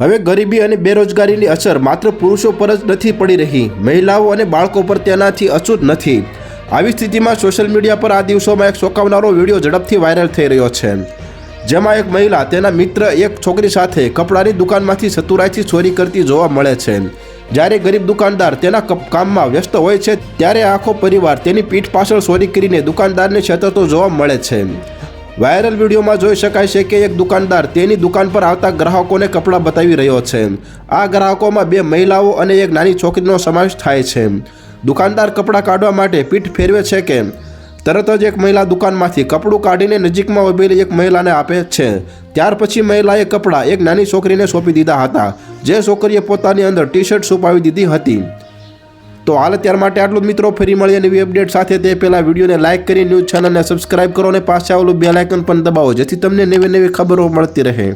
હવે ગરીબી અને બેરોજગારીની અસર માત્ર પુરુષો પર જ નથી પડી રહી, મહિલાઓ અને બાળકો પર તેનાથી અછૂત નથી। આવી સ્થિતિમાં સોશિયલ મીડિયા પર આ દિવસોમાં એક ચોંકાવનારો વિડીયો ઝડપથી વાયરલ થઈ રહ્યો છે, જેમાં એક મહિલા તેના મિત્ર એક છોકરી સાથે કપડાની દુકાનમાંથી ચતુરાઈથી ચોરી કરતી જોવા મળે છે। જ્યારે ગરીબ દુકાનદાર તેના કામમાં વ્યસ્ત હોય છે ત્યારે આખો પરિવાર તેની પીઠ પાછળ ચોરી કરીને દુકાનદારને છેતરતો જોવા મળે છે। વાયરલ વિડીયોમાં જોઈ શકાય છે કે એક દુકાનદાર તેની દુકાન પર આવતા ગ્રાહકોને કપડાં બતાવી રહ્યો છે। આ ગ્રાહકોમાં 2 મહિલાઓ અને એક નાની છોકરીનો સમાવેશ થાય છે। દુકાનદાર કપડાં કાઢવા માટે પીઠ ફેરવે છે કે તરત જ એક મહિલા દુકાનમાંથી કપડું કાઢીને નજીકમાં ઉભેલી એક મહિલાને આપે છે। ત્યાર પછી મહિલાએ કપડાં એક નાની છોકરીને સોંપી દીધા હતા, જે છોકરીએ પોતાની અંદર ટી-શર્ટ છુપાવી દીધી હતી। તો હાલ ત્યાર માટે આટલું જ મિત્રો, ફરી મળીએ નવી અપડેટ સાથે। તે પહેલાં વિડીયોને લાઇક કરી ન્યૂઝ ચેનલને સબસ્ક્રાઇબ કરો અને પાછળ આવેલું બેલ આઇકન પણ દબાવો, જેથી તમને નવી ખબરો મળતી રહે।